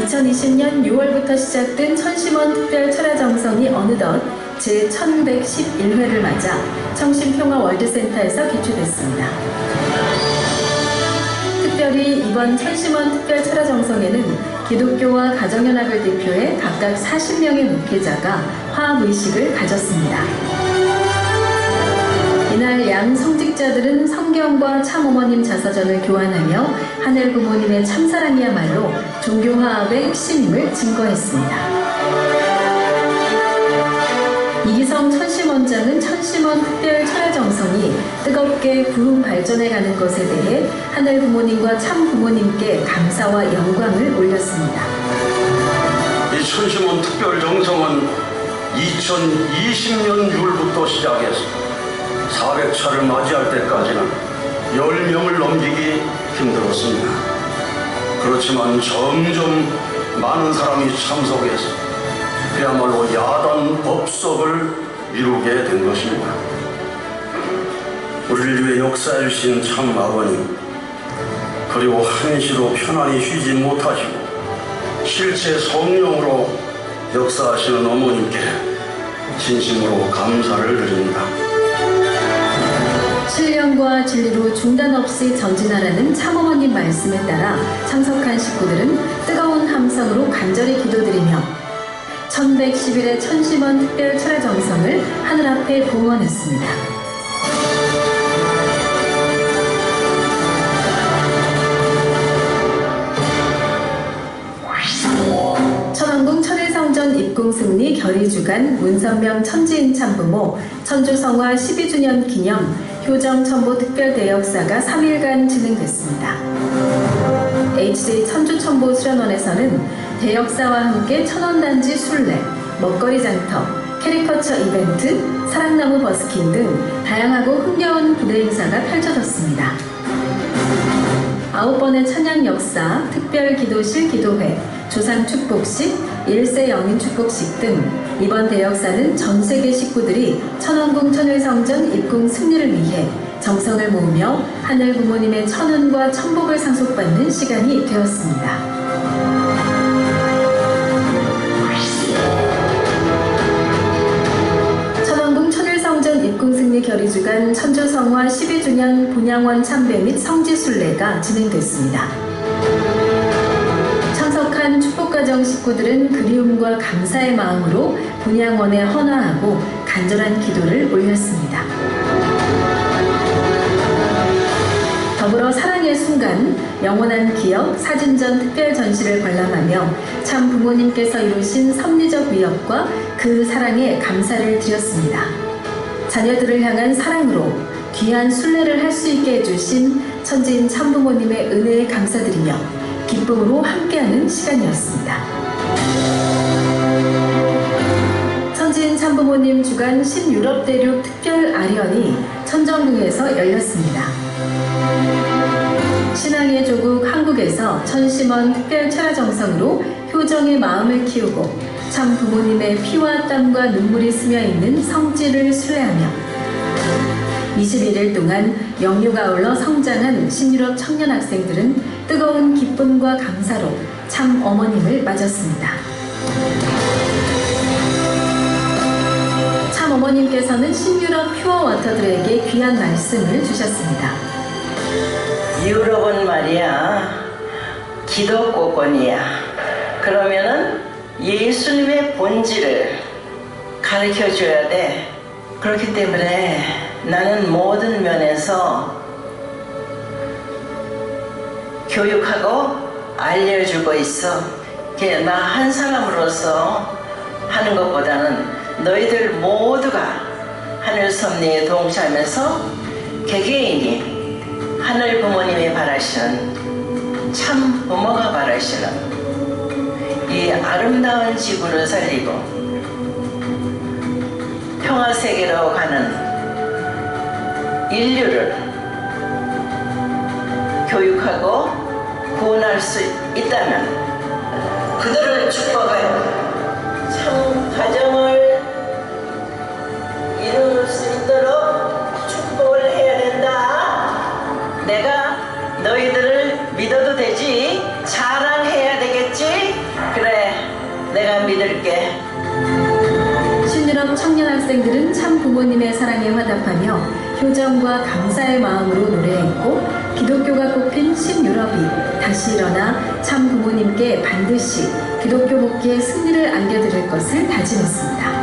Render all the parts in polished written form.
2020년 6월부터 시작된 천심원 특별 철야정성이 어느덧 제1111회를 맞아 청심평화 월드센터에서 개최됐습니다. 특별히 이번 천심원 특별 철야정성에는 기독교와 가정연합을 대표해 각각 40명의 목회자가 화합의식을 가졌습니다. 이날 양 성직자들은 성경과 참어머님 자서전을 교환하며 하늘 부모님의 참사랑이야말로 종교화합의 핵심임을 증거했습니다. 이기성 천심원장은 천심원 특별 철야정성이 뜨겁게 부흥 발전해가는 것에 대해 하늘 부모님과 참 부모님께 감사와 영광을 올렸습니다. 이 천심원 특별 정성은 2020년 6월부터 시작해서 400차를 맞이할 때까지는 10명을 넘기기 힘들었습니다. 그렇지만 점점 많은 사람이 참석해서 그야말로 야단 법석을 이루게 된 것입니다. 우리를 위해 역사해 주신 참 아버님, 그리고 한시도 편안히 쉬지 못하시고 실체 성령으로 역사하시는 어머님께 진심으로 감사를 드립니다. 신령과 진리로 중단 없이 전진하라는 참어머님 말씀에 따라 참석한 식구들은 뜨거운 함성으로 간절히 기도드리며 1111의 천심원 특별 철야정성을 하늘 앞에 봉헌했습니다. 천왕궁 천일성전 입궁승리 결의주간 문선명 천지인 참부모 천주성화 12주년 기념 효정천보 특별대역사가 3일간 진행됐습니다. HJ 천주천보 수련원에서는 대역사와 함께 천원단지 순례, 먹거리 장터, 캐리커처 이벤트, 사랑나무 버스킹 등 다양하고 흥겨운 부대 행사가 펼쳐졌습니다. 9번의 찬양 역사, 특별 기도실 기도회, 조상 축복식, 1세 영인 축복식 등 이번 대역사는 전 세계 식구들이 천왕궁 천일성전 입궁 승리를 위해 정성을 모으며 하늘 부모님의 천운과 천복을 상속받는 시간이 되었습니다. 천왕궁 천일성전 입궁승리 결의주간 천주성화 12주년 본향원 참배 및 성지순례가 진행됐습니다. 참석한 축복가정 식구들은 그리움과 감사의 마음으로 본향원에 헌화하고 간절한 기도를 올렸습니다. 더불어 사랑의 순간, 영원한 기억, 사진전 특별 전시를 관람하며 참 부모님께서 이루신 섭리적 위협과 그 사랑에 감사를 드렸습니다. 자녀들을 향한 사랑으로 귀한 순례를 할 수 있게 해주신 천지인 참부모님의 은혜에 감사드리며 기쁨으로 함께하는 시간이었습니다. 천지인 참부모님 주간 신유럽 대륙 특별 아련이 천정궁에서 열렸습니다. 신앙의 조국 한국에서 천심원 특별 철야정성으로 효정의 마음을 키우고 참 부모님의 피와 땀과 눈물이 스며있는 성지를 순례하며 21일 동안 영유가 아울러 성장한 신유럽 청년 학생들은 뜨거운 기쁨과 감사로 참 어머님을 맞았습니다. 참 어머님께서는 신유럽 퓨어 워터들에게 귀한 말씀을 주셨습니다. 유럽은 말이야 기독교권이야. 그러면은 예수님의 본질을 가르쳐줘야 돼. 그렇기 때문에 나는 모든 면에서 교육하고 알려주고 있어. 나 한 사람으로서 하는 것보다는 너희들 모두가 하늘 섭리에 동참해서 개개인이 하늘 부모님이 바라시는 참 부모가 바라시는 이 아름다운 지구를 살리고 평화세계로 가는 인류를 교육하고 구원할 수 있다면 그들을 축복하여 참 가정을 이룰 수 있도록 축복을 해야 된다. 내가 너희들을 믿어도 되지? 자랑해야 되겠지? 믿을게. 신유럽 청년 학생들은 참 부모님의 사랑에 화답하며 효정과 감사의 마음으로 노래했고, 기독교가 꽃핀 신유럽이 다시 일어나 참 부모님께 반드시 기독교 복귀의 승리를 안겨드릴 것을 다짐했습니다.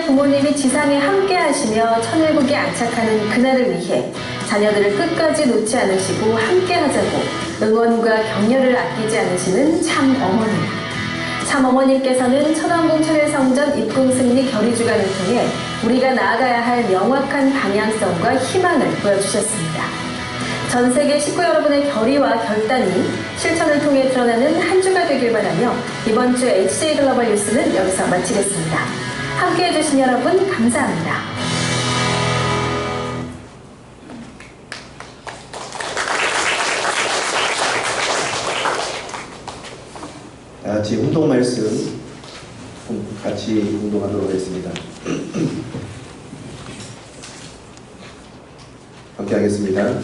부모님이 지상에 함께 하시며 천일국에 안착하는 그날을 위해 자녀들을 끝까지 놓지 않으시고 함께 하자고 응원과 격려를 아끼지 않으시는 참 어머님. 참 어머님께서는 천왕궁 천일성전 입궁 승리 결의 주간을 통해 우리가 나아가야 할 명확한 방향성과 희망을 보여주셨습니다. 전 세계 식구 여러분의 결의와 결단이 실천을 통해 드러나는 한 주가 되길 바라며 이번 주 HJ 글로벌 뉴스는 여기서 마치겠습니다. 함께해 주신 여러분 감사합니다. 다 같이 운동 말씀 같이 운동하도록 하겠습니다. 함께 하겠습니다.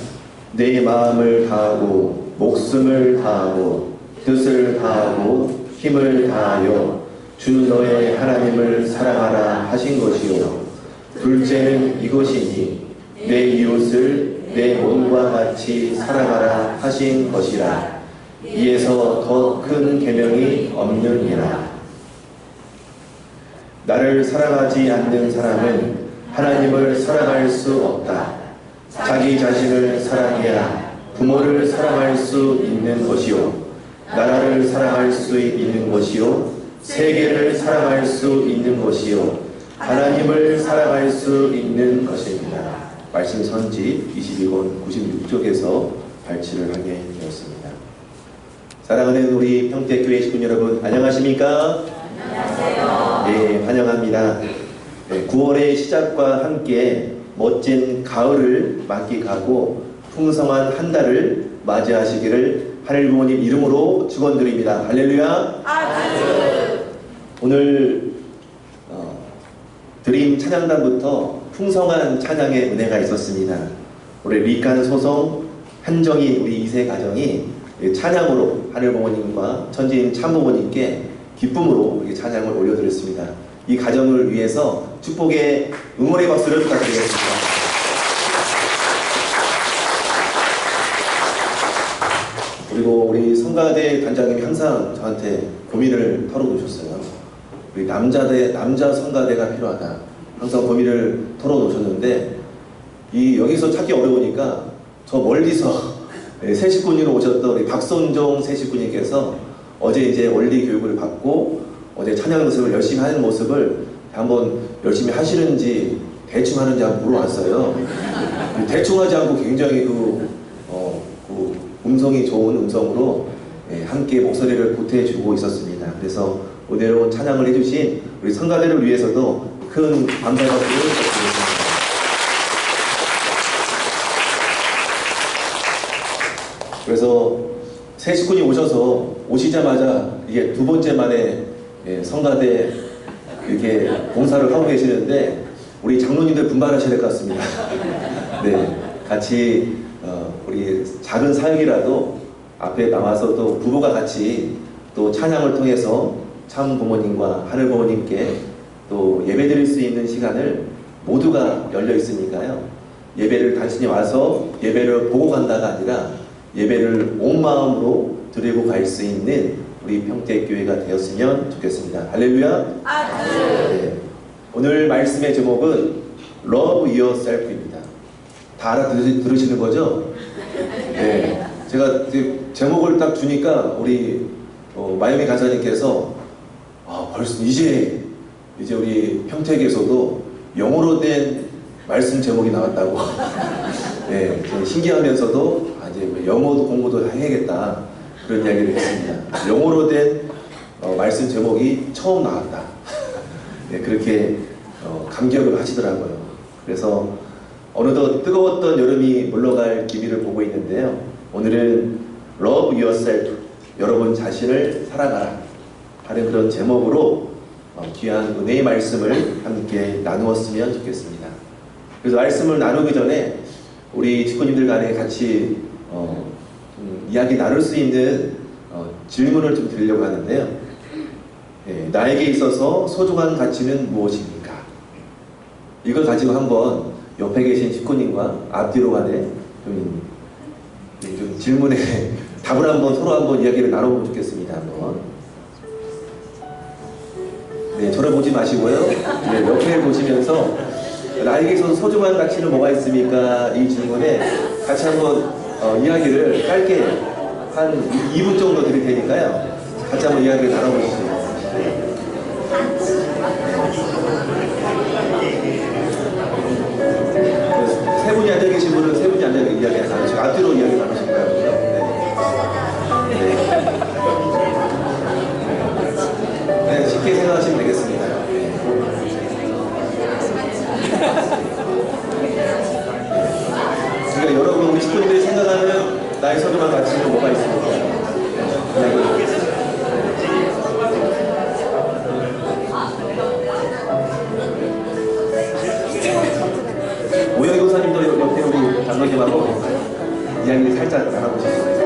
내 마음을 다하고 목숨을 다하고 뜻을 다하고 힘을 다하여 주 너의 하나님을 사랑하라 하신 것이요 둘째는 이것이니 내 이웃을 내 몸과 같이 사랑하라 하신 것이라. 이에서 더 큰 계명이 없느니라. 나를 사랑하지 않는 사람은 하나님을 사랑할 수 없다. 자기 자신을 사랑해야 부모를 사랑할 수 있는 것이요 나라를 사랑할 수 있는 것이요 세계를 사랑할 수 있는 것이요 하나님을 사랑할 수 있는 것입니다. 말씀 선지 22권 96쪽에서 발치를 하게 되었습니다. 사랑하는 우리 평택교회 식구 여러분 안녕하십니까? 안녕하세요. 네, 환영합니다. 네, 9월의 시작과 함께 멋진 가을을 만끽하고 풍성한 한 달을 맞이하시기를 하늘 부모님 이름으로 축원드립니다. 할렐루야. 아멘. 오늘 드림 찬양단부터 풍성한 찬양의 은혜가 있었습니다. 우리 리칸 소송 한정인 우리 2세 가정이 찬양으로 하늘 부모님과 천지인 참 부모님께 기쁨으로 찬양을 올려드렸습니다. 이 가정을 위해서 축복의 응원의 박수를 부탁드리겠습니다. 그리고 우리 성가대 단장님이 항상 저한테 고민을 털어놓으셨어요. 우리 남자 성가대가 필요하다. 항상 고민을 털어놓으셨는데 여기서 찾기 어려우니까 저 멀리서 새 식구님으로 오셨던 우리 박선종 새 식구님께서 어제 이제 원리 교육을 받고 어제 찬양 연습을 열심히 하는 모습을 한번 열심히 하시는지 대충 하는지 한번 물어봤어요. 대충 하지 않고 굉장히 음성이 좋은 음성으로 함께 목소리를 보태주고 있었습니다. 그래서 오늘은 찬양을 해주신 우리 성가대를 위해서도 큰 감사의 박수를 부탁드리겠습니다. 그래서 새 식구님 오시자마자 이게 두 번째 만에 성가대 이렇게 봉사를 하고 계시는데 우리 장로님들 분발하셔야 될 것 같습니다. 네, 같이 우리 작은 사역이라도 앞에 나와서 또 부부가 같이 또 찬양을 통해서 참 부모님과 하늘 부모님께 또 예배 드릴 수 있는 시간을 모두가 열려 있으니까요. 예배를 단순히 와서 예배를 보고 간다가 아니라 예배를 온 마음으로 드리고 갈 수 있는 우리 평택교회가 되었으면 좋겠습니다. 할렐루야. 네. 오늘 말씀의 제목은 Love Yourself입니다. 다 알아들으시는 거죠? 네. 제가 제목을 딱 주니까 우리 마이미 간사님께서 벌써 이제 우리 평택에서도 영어로 된 말씀 제목이 나왔다고 네, 신기하면서도 이제 영어도 공부도 다 해야겠다 그런 이야기를 했습니다. 영어로 된 말씀 제목이 처음 나왔다. 네, 그렇게 감격을 하시더라고요. 그래서 어느덧 뜨거웠던 여름이 물러갈 기미를 보고 있는데요. 오늘은 Love Yourself, 여러분 자신을 사랑하라 하는 그런 제목으로 귀한 은혜의 말씀을 함께 나누었으면 좋겠습니다. 그래서 말씀을 나누기 전에 우리 직원님들 간에 같이 이야기 나눌 수 있는 질문을 좀 드리려고 하는데요. 나에게 있어서 소중한 가치는 무엇입니까? 이걸 가지고 한번 옆에 계신 직원님과 앞뒤로 간에 좀 질문에 답을 한번 서로 한번 이야기를 나눠보면 좋겠습니다. 한번. 네, 저를 보지 마시고요. 네, 옆에 보시면서 나에게 있어서 소중한 가치는 뭐가 있습니까? 이 질문에 같이 한번 이야기를 짧게 한 2분 정도 드릴 테니까요. 같이 한번 이야기를 나눠보시죠. 세 분이 앉아 계신 분은 세 분이 앉아 이야기 나누시고 앞뒤로 이야기 나누실 거예요. 네, 쉽게 생각하시면 되겠습니다. 그러니까 여러분 우리 식구들이 생각하는 나의 소중한 가치는 뭐가 있습니까? 오영희 교사님도 옆에 우리 장로님하고 이야기를 살짝 나눠보셨어요.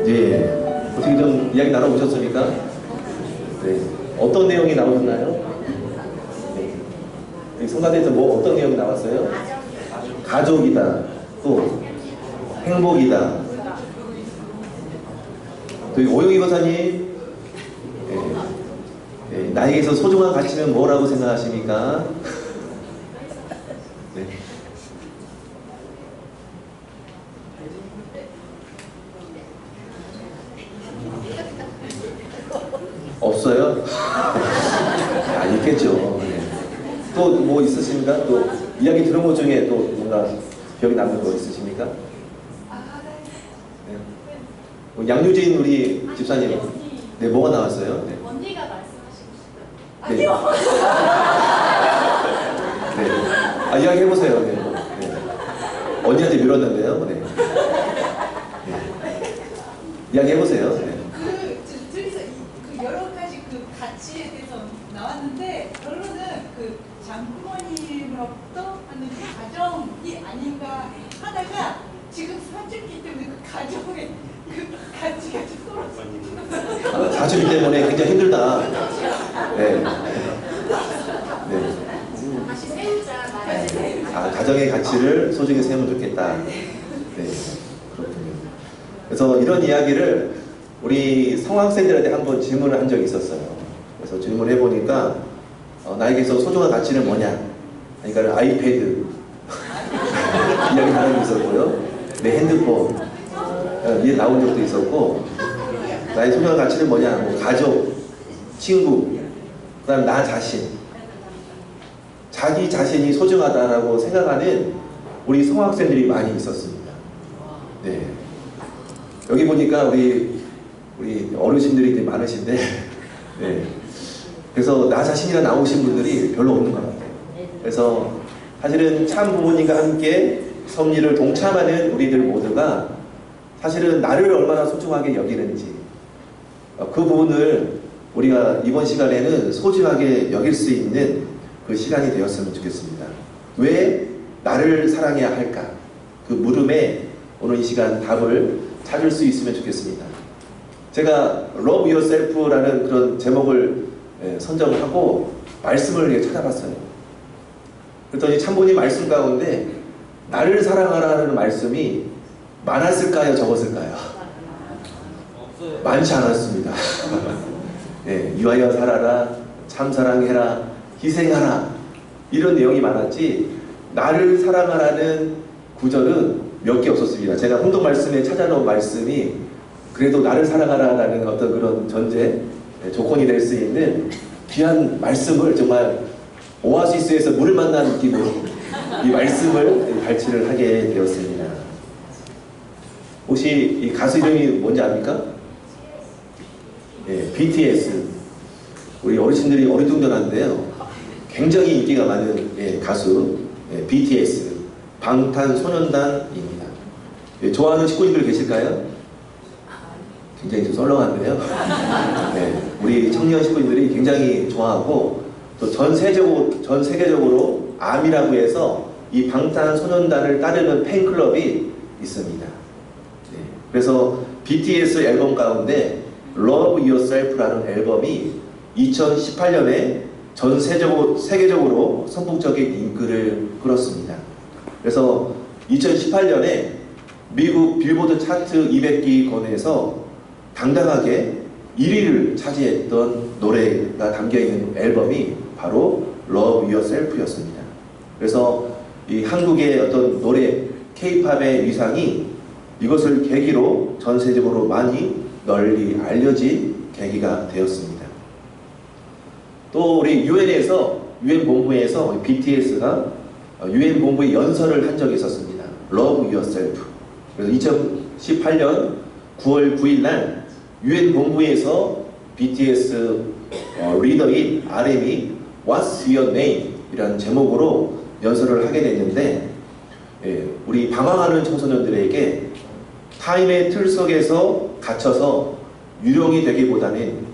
예, 어떻게 좀 이야기 나눠보셨습니까? 네, 어떤 내용이 나오셨나요? 네. 성가대에서 뭐 어떤 내용이 나왔어요? 가족이다, 또 행복이다. 또 오영희 권사님, 나에게서 소중한 가치는 뭐라고 생각하십니까? 네. 없어요? 아, 있겠죠. 네. 또 뭐 있으십니까? 또 이야기 들은 것 중에 또 뭔가 기억에 남는 거 있으십니까? 네. 양유진 우리 집사님, 네, 뭐가 나왔어요? 네. 언니가 말씀하시고 싶어요. 네. 네. 아, 이야기 해보세요. 네. 네. 언니한테 밀었는데요. 네. 네. 이야기 해보세요. 네. 둘이서 그 여러 가지 그 가치에 대해서 나왔는데 결론은 그 장부모님으로부터 하는 그 가정이 아닌가 하다가 지금 사춘기 때문에 그 가정의 그 가치가 좀 떨어지는. 아, 사춘기 때문에 굉장히 힘들다. 네. 네. 다시 세우자. 아, 가정의 가치를 소중히 세우면 좋겠다. 네. 그렇군요. 그래서 이런 이야기를 우리 성학생들한테 한번 질문을 한 적이 있었어요. 그래서 질문을 해보니까 나에게서 소중한 가치는 뭐냐? 그러니까 아이패드 이야기 나온 적이 있었고요. 내 핸드폰 이게 나온 적도 있었고, 나의 소중한 가치는 뭐냐? 뭐 가족, 친구, 그다음 나 자신. 자기 자신이 소중하다라고 생각하는 우리 성학생들이 많이 있었습니다. 네. 여기 보니까 우리 어르신들이 많으신데, 네. 그래서 나 자신이라 나오신 분들이 별로 없는 것 같아요. 그래서 사실은 참 부모님과 함께 섭리를 동참하는 우리들 모두가 사실은 나를 얼마나 소중하게 여기는지 그 부분을 우리가 이번 시간에는 소중하게 여길 수 있는 그 시간이 되었으면 좋겠습니다. 왜 나를 사랑해야 할까? 그 물음에 오늘 이 시간 답을 찾을 수 있으면 좋겠습니다. 제가 Love Yourself라는 그런 제목을 선정을 하고 말씀을 찾아봤어요. 그랬더니 참보니 말씀 가운데 나를 사랑하라는 말씀이 많았을까요? 적었을까요? 많지 않았습니다. 네, 위하여 살아라, 참 사랑해라, 희생하라, 이런 내용이 많았지 나를 사랑하라는 구절은 몇 개 없었습니다. 제가 혼동 말씀에 찾아놓은 말씀이 그래도 나를 사랑하라라는 어떤 그런 전제, 조건이 될 수 있는 귀한 말씀을 정말 오아시스에서 물을 만난 느낌으로 이 말씀을 발치를 하게 되었습니다. 혹시 이 가수 이름이 뭔지 압니까? 예, BTS. 우리 어르신들이 어리둥절한데요. 굉장히 인기가 많은 가수 BTS, 방탄소년단입니다. 좋아하는 식구님들 계실까요? 굉장히 좀 썰렁한데요. 네, 우리 청년 식구님들이 굉장히 좋아하고 또 전 세계적으로 암이라고 해서 이 방탄소년단을 따르는 팬클럽이 있습니다. 네, 그래서 BTS 앨범 가운데 Love Yourself라는 앨범이 2018년에 전 세계적으로 선풍적인 인기를 끌었습니다. 그래서 2018년에 미국 빌보드 차트 200기권에서 당당하게 1위를 차지했던 노래가 담겨있는 앨범이 바로 Love Yourself였습니다. 그래서 이 한국의 어떤 노래, K-팝의 위상이 이것을 계기로 전 세계적으로 많이 널리 알려진 계기가 되었습니다. 또 우리 UN 본부에서 BTS가 UN 본부에 연설을 한 적이 있었습니다. Love Yourself. 그래서 2018년 9월 9일 날 UN 본부에서 BTS 리더인 RM이 What's Your Name? 이라는 제목으로 연설을 하게 됐는데, 우리 방황하는 청소년들에게 타인의 틀 속에서 갇혀서 유령이 되기보다는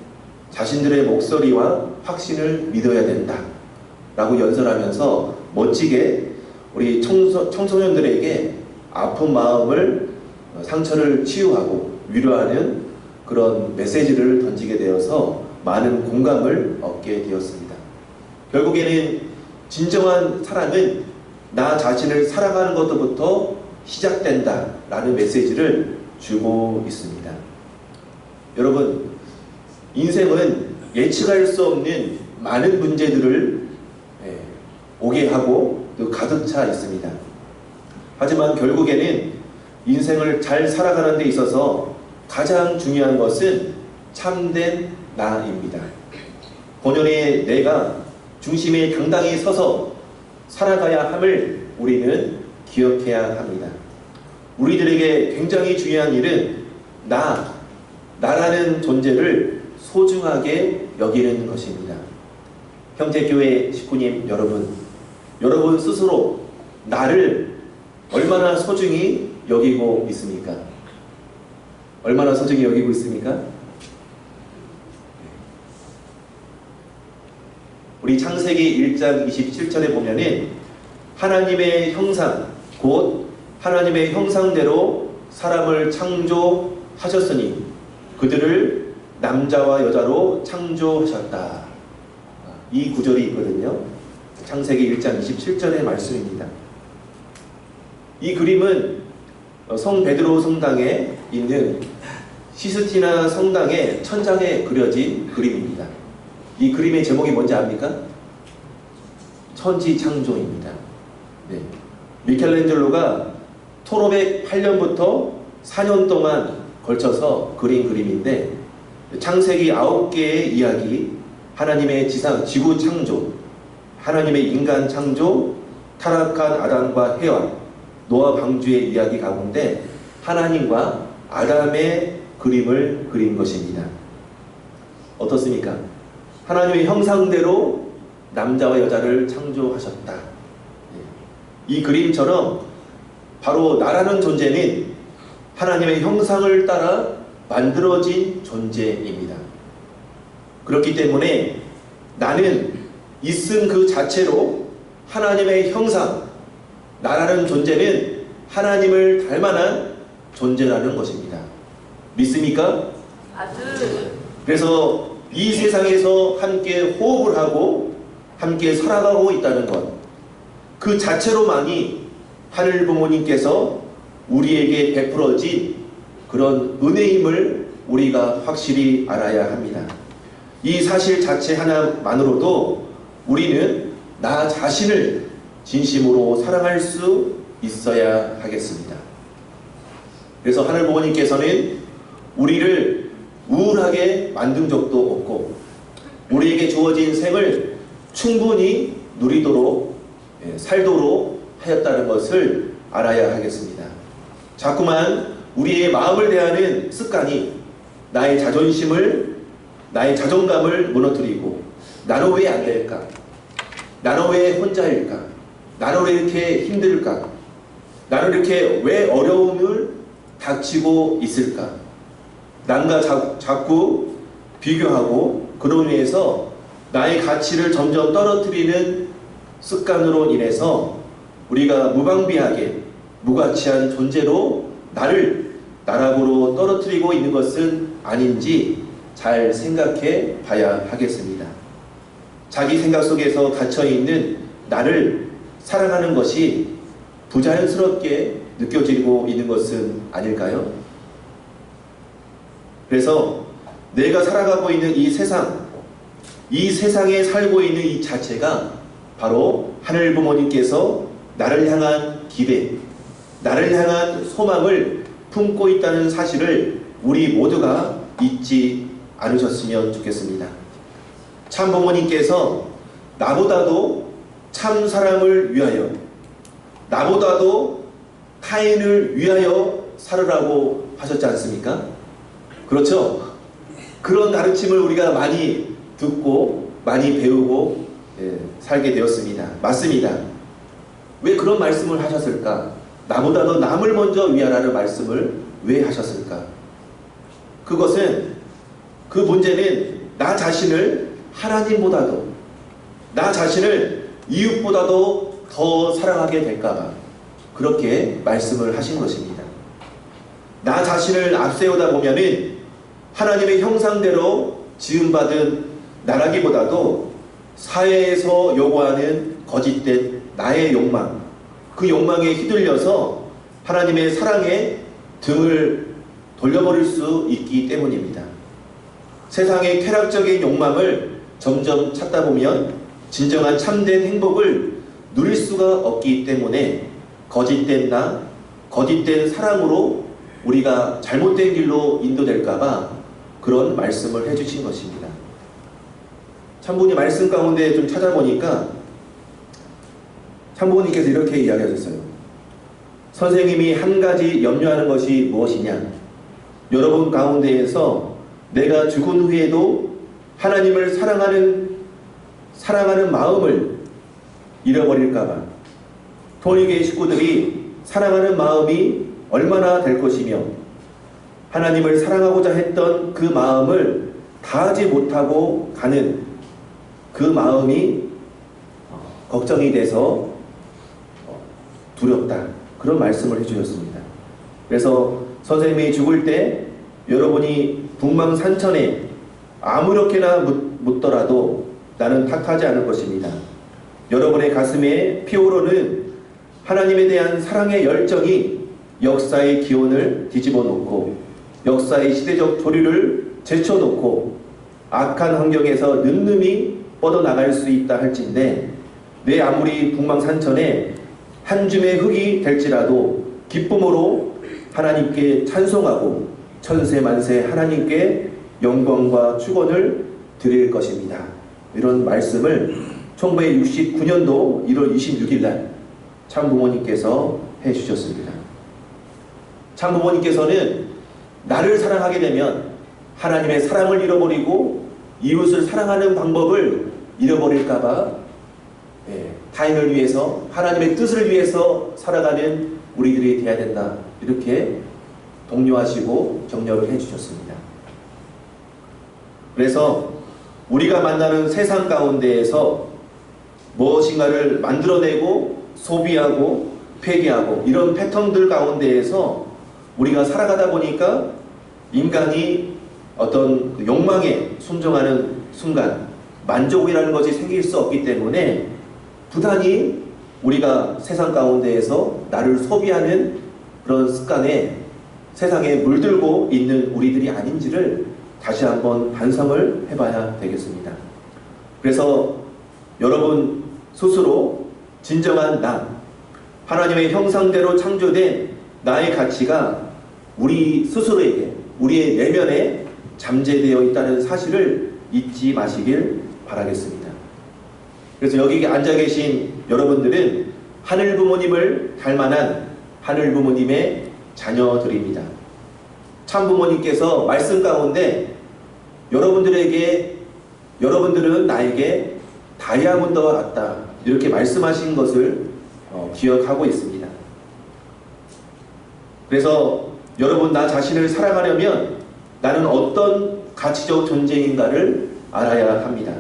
자신들의 목소리와 확신을 믿어야 된다 라고 연설하면서 멋지게 우리 청소년들에게 아픈 마음을, 상처를 치유하고 위로하는 그런 메시지를 던지게 되어서 많은 공감을 얻게 되었습니다. 결국에는 진정한 사랑은 나 자신을 사랑하는 것부터 시작된다 라는 메시지를 주고 있습니다. 여러분, 인생은 예측할 수 없는 많은 문제들을 오게 하고 또 가득 차 있습니다. 하지만 결국에는 인생을 잘 살아가는 데 있어서 가장 중요한 것은 참된 나입니다. 본연의 내가 중심에 당당히 서서 살아가야 함을 우리는 기억해야 합니다. 우리들에게 굉장히 중요한 일은 나라는 존재를 소중하게 여기는 것입니다. 형제교회 식구님 여러분 스스로 나를 얼마나 소중히 여기고 있습니까? 얼마나 소중히 여기고 있습니까? 우리 창세기 1장 27절에 보면은 하나님의 형상, 곧 하나님의 형상대로 사람을 창조하셨으니 그들을 남자와 여자로 창조하셨다. 이 구절이 있거든요. 창세기 1장 27절의 말씀입니다. 이 그림은 성 베드로 성당에 있는 시스티나 성당의 천장에 그려진 그림입니다. 이 그림의 제목이 뭔지 압니까? 천지창조입니다. 네. 미켈란젤로가 1508년부터 4년 동안 걸쳐서 그린 그림인데, 창세기 9개의 이야기, 하나님의 지구 창조, 하나님의 인간 창조, 타락한 아담과 해와, 노아 방주의 이야기 가운데 하나님과 아담의 그림을 그린 것입니다. 어떻습니까? 하나님의 형상대로 남자와 여자를 창조하셨다. 이 그림처럼 바로 나라는 존재는 하나님의 형상을 따라 만들어진 존재입니다. 그렇기 때문에 나는 있음 그 자체로 하나님의 형상, 나라는 존재는 하나님을 닮아난 존재라는 것입니다. 믿습니까? 그래서 이 세상에서 함께 호흡을 하고 함께 살아가고 있다는 것, 그 자체로만이 하늘 부모님께서 우리에게 베풀어진 그런 은혜임을 우리가 확실히 알아야 합니다. 이 사실 자체 하나만으로도 우리는 나 자신을 진심으로 사랑할 수 있어야 하겠습니다. 그래서 하늘 부모님께서는 우리를 우울하게 만든 적도 없고 우리에게 주어진 생을 충분히 누리도록 살도록 하였다는 것을 알아야 하겠습니다. 자꾸만 우리의 마음을 대하는 습관이 나의 자존심을, 나의 자존감을 무너뜨리고 나는 왜 안 될까? 나는 왜 혼자일까? 나는 왜 이렇게 힘들까? 나는 이렇게 왜 어려움을 닥치고 있을까? 남과 자꾸 비교하고 그로 인해서 나의 가치를 점점 떨어뜨리는 습관으로 인해서 우리가 무방비하게 무가치한 존재로 나락으로 떨어뜨리고 있는 것은 아닌지 잘 생각해 봐야 하겠습니다. 자기 생각 속에서 갇혀있는 나를 사랑하는 것이 부자연스럽게 느껴지고 있는 것은 아닐까요? 그래서 내가 살아가고 있는 이 세상에 살고 있는 이 자체가 바로 하늘 부모님께서 나를 향한 기대, 나를 향한 소망을 품고 있다는 사실을 우리 모두가 잊지 않으셨으면 좋겠습니다. 참 부모님께서 나보다도 참 사람을 위하여, 나보다도 타인을 위하여 살으라고 하셨지 않습니까? 그렇죠? 그런 가르침을 우리가 많이 듣고 많이 배우고 살게 되었습니다. 맞습니다. 왜 그런 말씀을 하셨을까? 나보다도 남을 먼저 위하라는 말씀을 왜 하셨을까? 그것은 그 문제는 나 자신을 하나님보다도 나 자신을 이웃보다도 더 사랑하게 될까봐 그렇게 말씀을 하신 것입니다. 나 자신을 앞세우다 보면은 하나님의 형상대로 지음받은 나라기보다도 사회에서 요구하는 거짓된 나의 욕망, 그 욕망에 휘둘려서 하나님의 사랑에 등을 돌려버릴 수 있기 때문입니다. 세상의 쾌락적인 욕망을 점점 찾다 보면 진정한 참된 행복을 누릴 수가 없기 때문에 거짓된 나, 거짓된 사랑으로 우리가 잘못된 길로 인도될까봐 그런 말씀을 해주신 것입니다. 참부모님 말씀 가운데 좀 찾아보니까 참부모님께서 이렇게 이야기하셨어요. 선생님이 한 가지 염려하는 것이 무엇이냐? 여러분 가운데에서 내가 죽은 후에도 하나님을 사랑하는 마음을 잃어버릴까봐 토니교회 식구들이 사랑하는 마음이 얼마나 될 것이며 하나님을 사랑하고자 했던 그 마음을 다하지 못하고 가는 그 마음이 걱정이 돼서 두렵다. 그런 말씀을 해주셨습니다. 그래서 선생님이 죽을 때 여러분이 북망산천에 아무렇게나 묻더라도 나는 탓하지 않을 것입니다. 여러분의 가슴에 피어오르는 하나님에 대한 사랑의 열정이 역사의 기온을 뒤집어 놓고 역사의 시대적 조류를 제쳐놓고 악한 환경에서 늠름히 뻗어나갈 수 있다 할진대 내 아무리 북망산천에 한 줌의 흙이 될지라도 기쁨으로 하나님께 찬송하고 천세만세 하나님께 영광과 축원을 드릴 것입니다. 이런 말씀을 1969년도 1월 26일 날 참부모님께서 해주셨습니다. 참부모님께서는 나를 사랑하게 되면 하나님의 사랑을 잃어버리고 이웃을 사랑하는 방법을 잃어버릴까봐 타인을 위해서 하나님의 뜻을 위해서 살아가는 우리들이 되어야 된다. 이렇게 독려하시고 격려를 해주셨습니다. 그래서 우리가 만나는 세상 가운데에서 무엇인가를 만들어내고 소비하고 폐기하고 이런 패턴들 가운데에서 우리가 살아가다 보니까 인간이 어떤 욕망에 순종하는 순간 만족이라는 것이 생길 수 없기 때문에 부단히 우리가 세상 가운데에서 나를 소비하는 그런 습관에 세상에 물들고 있는 우리들이 아닌지를 다시 한번 반성을 해봐야 되겠습니다. 그래서 여러분 스스로 진정한 나, 하나님의 형상대로 창조된 나의 가치가 우리 스스로에게 우리의 내면에 잠재되어 있다는 사실을 잊지 마시길 바라겠습니다. 그래서 여기 앉아 계신 여러분들은 하늘 부모님을 닮아난 하늘 부모님의 자녀들입니다. 참 부모님께서 말씀 가운데 여러분들은 나에게 다이아몬드와 같다 이렇게 말씀하신 것을 기억하고 있습니다. 그래서 여러분, 나 자신을 사랑하려면 나는 어떤 가치적 존재인가를 알아야 합니다.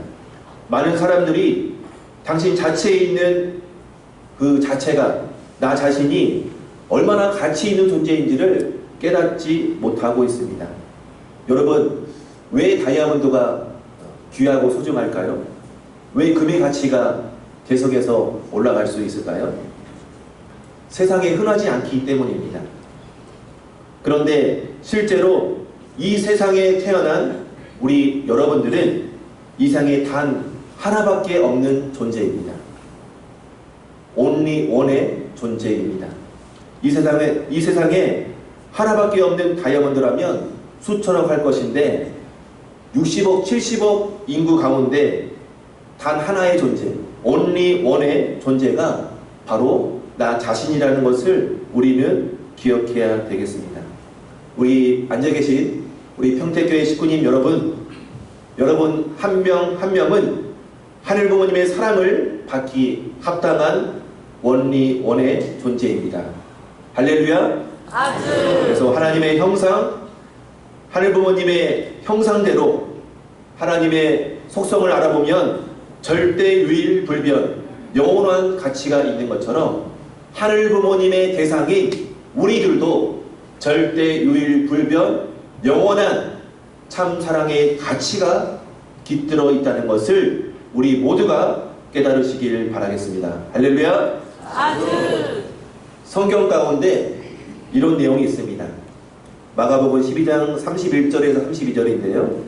많은 사람들이 당신 자체에 있는 그 자체가, 나 자신이 얼마나 가치 있는 존재인지를 깨닫지 못하고 있습니다. 여러분, 왜 다이아몬드가 귀하고 소중할까요? 왜 금의 가치가 계속해서 올라갈 수 있을까요? 세상에 흔하지 않기 때문입니다. 그런데 실제로 이 세상에 태어난 우리 여러분들은 이 세상에 단 하나밖에 없는 존재입니다. only one의 존재입니다. 이 세상에 하나밖에 없는 다이아몬드라면 수천억 할 것인데 60억, 70억 인구 가운데 단 하나의 존재, only one의 존재가 바로 나 자신이라는 것을 우리는 기억해야 되겠습니다. 우리 앉아 계신 우리 평택교회 식구님 여러분 한 명 한 명은 하늘 부모님의 사랑을 받기 합당한 only one의 존재입니다. 할렐루야. 그래서 하나님의 형상, 하늘 부모님의 형상대로 하나님의 속성을 알아보면 절대 유일 불변, 영원한 가치가 있는 것처럼 하늘 부모님의 대상인 우리들도 절대 유일 불변, 영원한 참 사랑의 가치가 깃들어 있다는 것을 우리 모두가 깨달으시길 바라겠습니다. 할렐루야. 성경 가운데 이런 내용이 있습니다. 마가복음 12장 31절에서 32절인데요.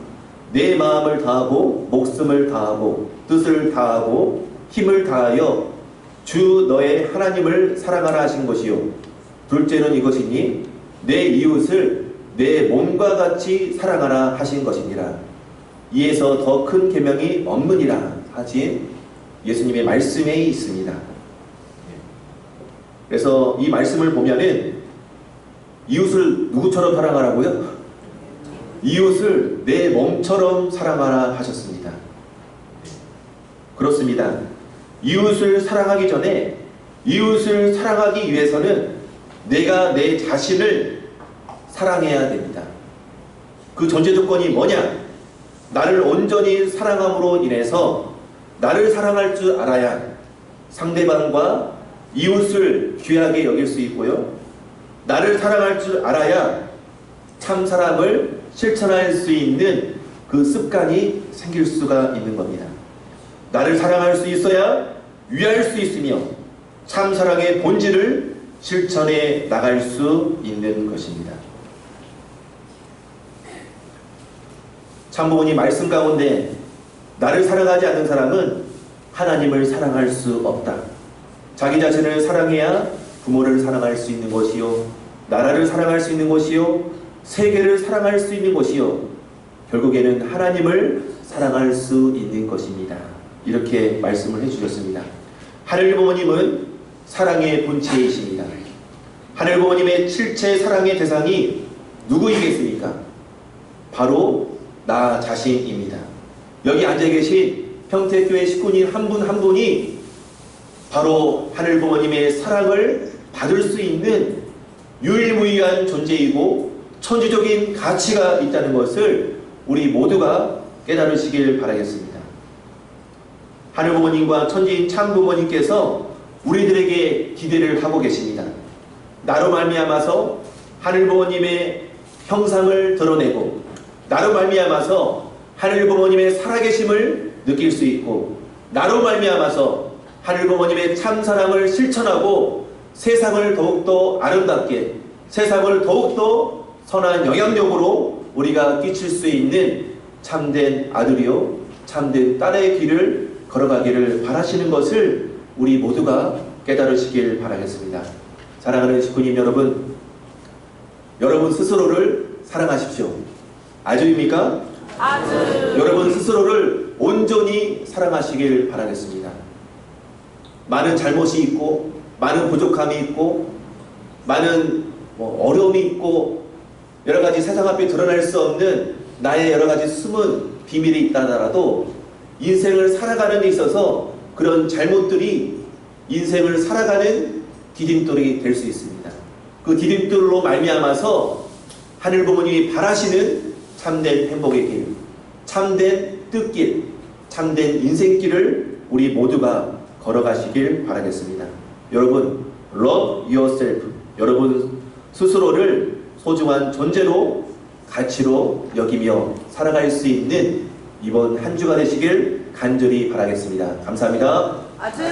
내 마음을 다하고 목숨을 다하고 뜻을 다하고 힘을 다하여 주 너의 하나님을 사랑하라 하신 것이요. 둘째는 이것이니 내 이웃을 내 몸과 같이 사랑하라 하신 것이니라. 이에서 더 큰 계명이 없느니라 하신 예수님의 말씀에 있습니다. 그래서 이 말씀을 보면은 이웃을 누구처럼 사랑하라고요? 이웃을 내 몸처럼 사랑하라 하셨습니다. 그렇습니다. 이웃을 사랑하기 전에, 이웃을 사랑하기 위해서는 내가 내 자신을 사랑해야 됩니다. 그 전제 조건이 뭐냐? 나를 온전히 사랑함으로 인해서 나를 사랑할 줄 알아야 상대방과 이웃을 귀하게 여길 수 있고요. 나를 사랑할 줄 알아야 참 사랑을 실천할 수 있는 그 습관이 생길 수가 있는 겁니다. 나를 사랑할 수 있어야 위할 수 있으며 참 사랑의 본질을 실천해 나갈 수 있는 것입니다. 참부모님 말씀 가운데 나를 사랑하지 않는 사람은 하나님을 사랑할 수 없다. 자기 자신을 사랑해야 부모를 사랑할 수 있는 것이요, 나라를 사랑할 수 있는 것이요, 세계를 사랑할 수 있는 것이요, 결국에는 하나님을 사랑할 수 있는 것입니다. 이렇게 말씀을 해주셨습니다. 하늘 부모님은 사랑의 본체이십니다. 하늘 부모님의 실체 사랑의 대상이 누구이겠습니까? 바로 나 자신입니다. 여기 앉아 계신 평택교회 식구님 한 분 한 분이 바로 하늘 부모님의 사랑을 받을 수 있는 유일무이한 존재이고 천지적인 가치가 있다는 것을 우리 모두가 깨달으시길 바라겠습니다. 하늘 부모님과 천지인 참 부모님께서 우리들에게 기대를 하고 계십니다. 나로 말미암아서 하늘 부모님의 형상을 드러내고 나로 말미암아서 하늘 부모님의 살아계심을 느낄 수 있고 나로 말미암아서 하늘 부모님의 참 사랑을 실천하고 세상을 더욱더 아름답게, 세상을 더욱더 선한 영향력으로 우리가 끼칠 수 있는 참된 아들이요 참된 딸의 길을 걸어가기를 바라시는 것을 우리 모두가 깨달으시길 바라겠습니다. 사랑하는 식구님 여러분, 여러분 스스로를 사랑하십시오. 아주입니까? 아주. 여러분 스스로를 온전히 사랑하시길 바라겠습니다. 많은 잘못이 있고 많은 부족함이 있고 많은 어려움이 있고 여러 가지 세상 앞에 드러날 수 없는 나의 여러 가지 숨은 비밀이 있다 하더라도 인생을 살아가는 데 있어서 그런 잘못들이 인생을 살아가는 디딤돌이 될 수 있습니다. 그 디딤돌로 말미암아서 하늘 부모님이 바라시는 참된 행복의 길, 참된 뜻길, 참된 인생길을 우리 모두가 걸어가시길 바라겠습니다. 여러분, love yourself. 여러분 스스로를 소중한 존재로 가치로 여기며 살아갈 수 있는 이번 한 주가 되시길 간절히 바라겠습니다. 감사합니다. 아주